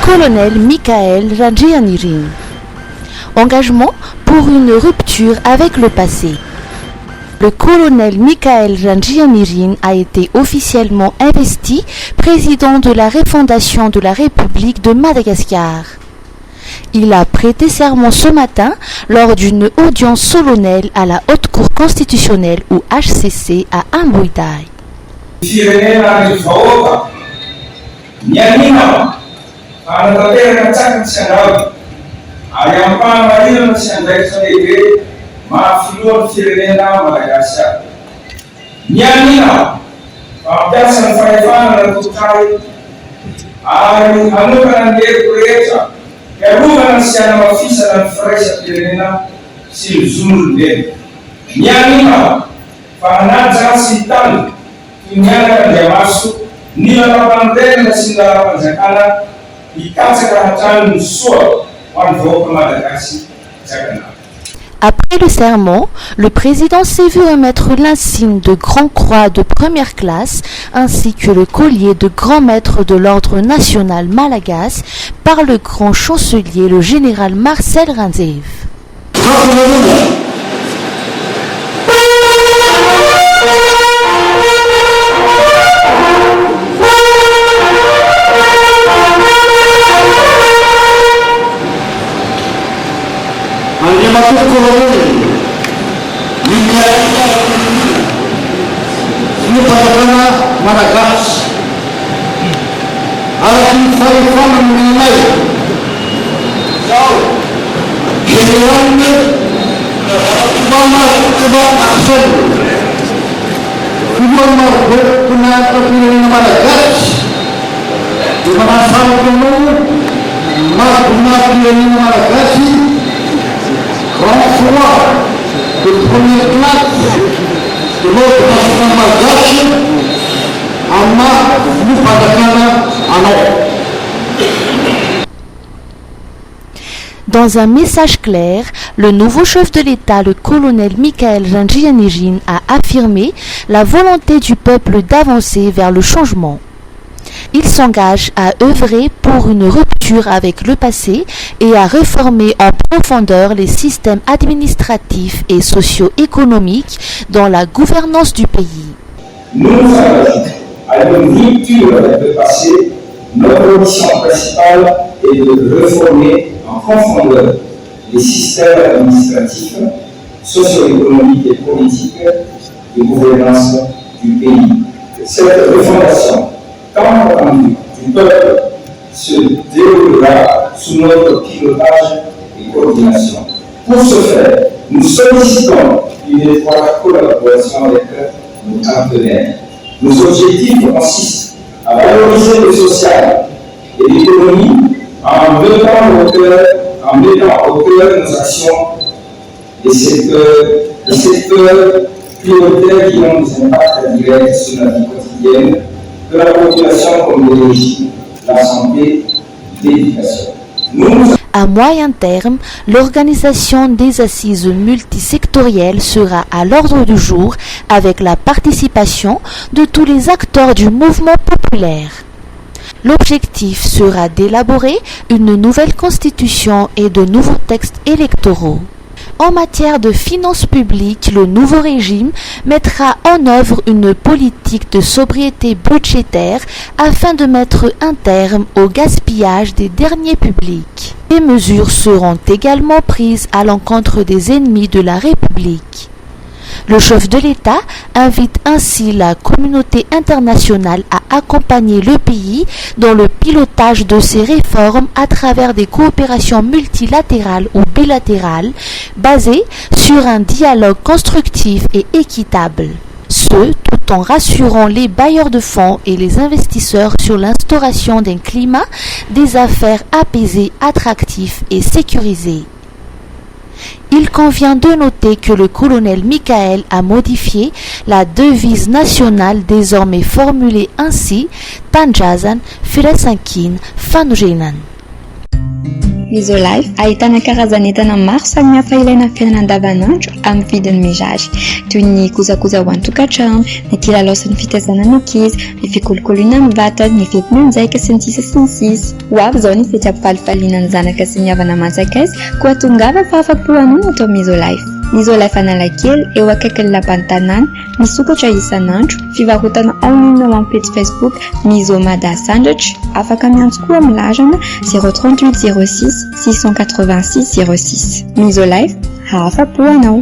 colonel Michael Randrianirine. Engagement pour une rupture avec le passé. Le colonel Michael Randrianirine a été officiellement investi président de la refondation de la République de Madagascar. Il a prêté serment ce matin lors d'une audience solennelle à la Haute Cour constitutionnelle ou HCC à Amboidaï. Après le serment, le président s'est vu remettre l'insigne de Grand Croix de première classe ainsi que le collier de Grand Maître de l'Ordre national malagasy par le grand chancelier, le général Marcel Rintzev. Dans un message clair, le nouveau chef de l'État, le colonel Michael Randrianirine, a affirmé la volonté du peuple d'avancer vers le changement. Il s'engage à œuvrer pour une rupture avec le passé et à réformer en profondeur les systèmes administratifs et socio-économiques dans la gouvernance du pays. Nous nous engageons à une rupture avec le passé. Notre mission principale est de réformer en profondeur les systèmes administratifs, socio-économiques et politiques de gouvernance du pays. Cette refondation, tant attendue du peuple, se déroulera sous notre pilotage et coordination. Pour ce faire, nous sollicitons une étroite collaboration avec nos partenaires. Nos objectifs consistent à valoriser le social et l'économie en mettant au cœur de nos actions des secteurs prioritaires qui ont des impacts directs sur la vie quotidienne de la population comme l'énergie, la santé, l'éducation. À moyen terme, l'organisation des assises multisectorielles sera à l'ordre du jour avec la participation de tous les acteurs du mouvement populaire. L'objectif sera d'élaborer une nouvelle constitution et de nouveaux textes électoraux. En matière de finances publiques, le nouveau régime mettra en œuvre une politique de sobriété budgétaire afin de mettre un terme au gaspillage des deniers publics. Des mesures seront également prises à l'encontre des ennemis de la République. Le chef de l'État invite ainsi la communauté internationale à accompagner le pays dans le pilotage de ces réformes à travers des coopérations multilatérales ou bilatérales basées sur un dialogue constructif et équitable. Ce, tout en rassurant les bailleurs de fonds et les investisseurs sur l'instauration d'un climat des affaires apaisé, attractif et sécurisé. Il convient de noter que le colonel Michael a modifié la devise nationale désormais formulée ainsi Tanjazan Firesankin Fanujainan. Misolife ahitana karazan'entana maro samihafa ilaina amin'ny fiainana andavanandro amin'ny vidiny mirary, toy ny kojakoja ho an-tokantrano, ny kilalao sy ny fitaizana ny ankizy, ny fikolokoloana amin'ny vatana, ny fetim-monjaika sy ny sisa sy ny sisa. Ho avy izao ny fety ampifalifaliana ny zanaka sy ny havana manjakaiza koa tongava fa afa-po hanao atao Misolife. Misolife Analakely eo akaikin'ny lapan'ny tanàna, misokatra isan'andro, fivarotana en ligne amin'ny page Facebook Misomada Sandratra, afaka miantso koa amin'ny larana 038 06 686 06. Misolife, afa-po anao.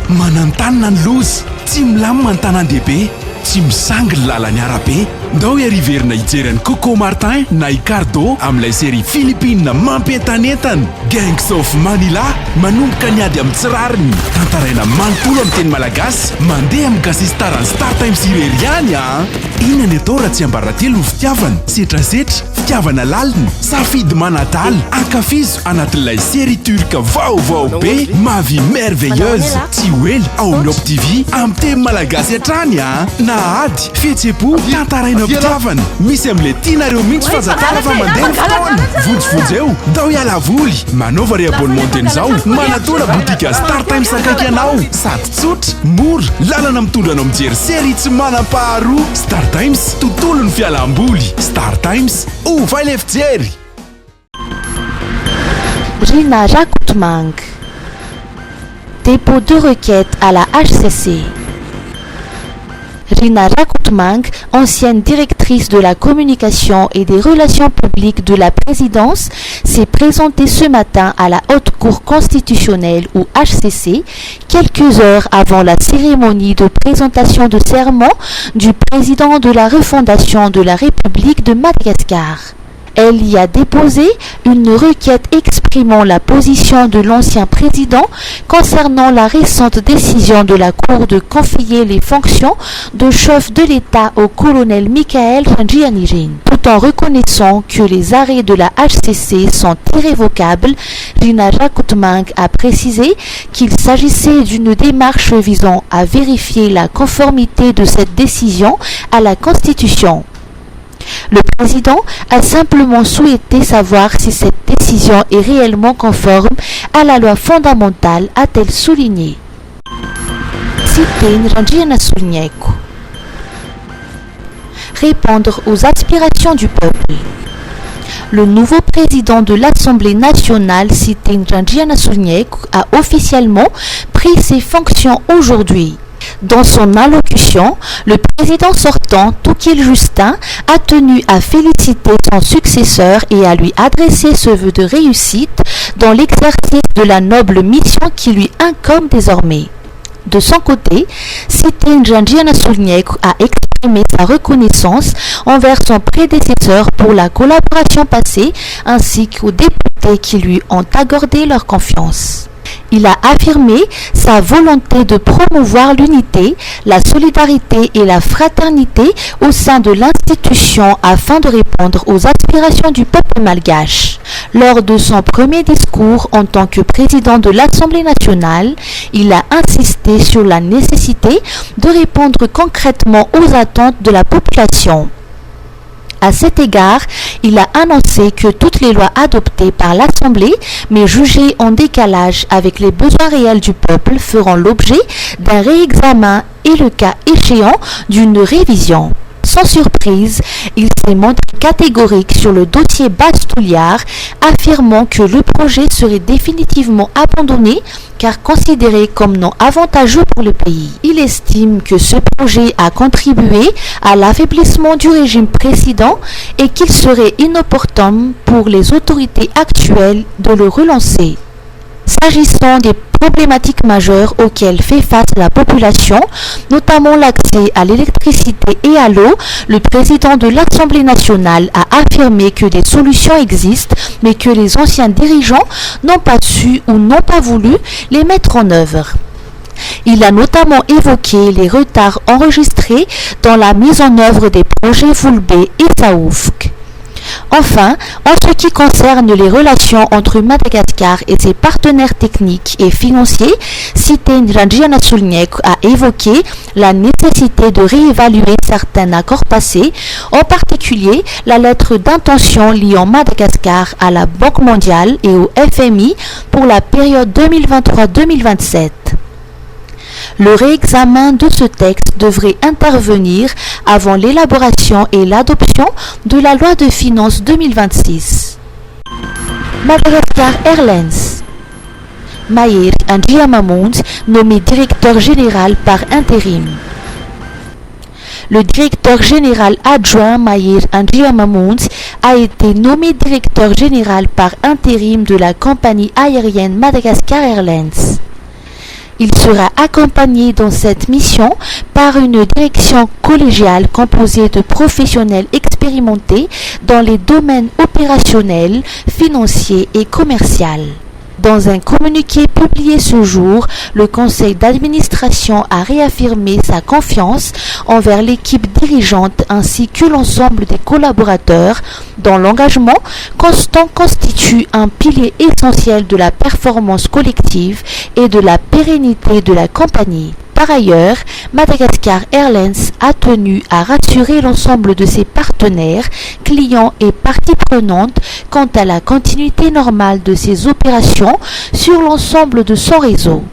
Manantanina ny lozy, tsy milamina ny tanan-dehibe, tsy misangy ny lalany arabe. Ndao iariverina hijery ny Coco Martin na Ricardo amin'ilay série Philippine mampientanentana. Gangs of Manila manomboka niady amin'ny tsirariny, tantaraina manontolo amin'ny teny malagasy, mandeha amin'ny gasistarany Star Times ireriany a. Inona ny atao raha tsy ambaratelo ny fitiavana, setrasetra, fitiavana lalina, safidy manadaly, ankafizo anatin'ilay série turque vaovao be, ma vie merveilleuse, tsy hoely ao amin'ny Op TV amin'ny teny malagasy hatrany a. Na ady, fihetseham-po, tantaraina fitiavana, misy amin'ilay tianareo mihitsy fazakara fa mandeha ny fotoana. Vonjy eo, dao iala voly, manaova re-abonnement an'izao, manatona botika Star Times akaiky anao, sady tsotra, mora, lalana mitondra anao mijery série tsy manam-paharoa. Star Times, tontolo ny fialam-boly. Star Times, ovaille ilay fijery. Rina Rakotmang. Dépôt de requête à la HCC. Rina Rakotmang, ancienne directrice de la communication et des relations publiques de la présidence, s'est présentée ce matin à la Haute Cour constitutionnelle ou HCC, quelques heures avant la cérémonie de présentation de serment du président de la refondation de la République de Madagascar. Elle y a déposé une requête exprimant la position de l'ancien président concernant la récente décision de la Cour de confier les fonctions de chef de l'État au colonel Michael Randjianirine. Tout en reconnaissant que les arrêts de la HCC sont irrévocables, Rina Rakotmang a précisé qu'il s'agissait d'une démarche visant à vérifier la conformité de cette décision à la Constitution. Le président a simplement souhaité savoir si cette décision est réellement conforme à la loi fondamentale, a-t-elle souligné. Siteng Randjianasouligneko. Répondre aux aspirations du peuple. Le nouveau président de l'Assemblée nationale, Siteng Randjianasouligneko, a officiellement pris ses fonctions aujourd'hui. Dans son allocution, le président sortant, Toukil Justin, a tenu à féliciter son successeur et à lui adresser ce vœu de réussite dans l'exercice de la noble mission qui lui incombe désormais. De son côté, Siteng Randjianasouligneko a exprimé sa reconnaissance envers son prédécesseur pour la collaboration passée ainsi qu'aux députés qui lui ont accordé leur confiance. Il a affirmé sa volonté de promouvoir l'unité, la solidarité et la fraternité au sein de l'institution afin de répondre aux aspirations du peuple malgache. Lors de son premier discours en tant que président de l'Assemblée nationale, il a insisté sur la nécessité de répondre concrètement aux attentes de la population. À cet égard, il a annoncé que toutes les lois adoptées par l'Assemblée, mais jugées en décalage avec les besoins réels du peuple, feront l'objet d'un réexamen et le cas échéant d'une révision. Sans surprise, il s'est montré catégorique sur le dossier Bastouliard, affirmant que le projet serait définitivement abandonné car considéré comme non avantageux pour le pays. Il estime que ce projet a contribué à l'affaiblissement du régime précédent et qu'il serait inopportun pour les autorités actuelles de le relancer. S'agissant des problématiques majeures auxquelles fait face la population, notamment l'accès à l'électricité et à l'eau, le président de l'Assemblée nationale a affirmé que des solutions existent, mais que les anciens dirigeants n'ont pas su ou n'ont pas voulu les mettre en œuvre. Il a notamment évoqué les retards enregistrés dans la mise en œuvre des projets Voulbé et Saoufk. Enfin, en ce qui concerne les relations entre Madagascar et ses partenaires techniques et financiers, Siten Rangiana Sulniek a évoqué la nécessité de réévaluer certains accords passés, en particulier la lettre d'intention liant Madagascar à la Banque mondiale et au FMI pour la période 2023-2027. Le réexamen de ce texte devrait intervenir avant l'élaboration et l'adoption de la loi de finances 2026. Madagascar Airlines. Mayer Andriamamount, nommé directeur général par intérim. Le directeur général adjoint Mayer Andriamamount a été nommé directeur général par intérim de la compagnie aérienne Madagascar Airlines. Il sera accompagné dans cette mission par une direction collégiale composée de professionnels expérimentés dans les domaines opérationnels, financiers et commerciaux. Dans un communiqué publié ce jour, le conseil d'administration a réaffirmé sa confiance envers l'équipe dirigeante ainsi que l'ensemble des collaborateurs dont l'engagement constant constitue un pilier essentiel de la performance collective et de la pérennité de la compagnie. Par ailleurs, Madagascar Airlines a tenu à rassurer l'ensemble de ses partenaires, clients et parties prenantes quant à la continuité normale de ses opérations sur l'ensemble de son réseau.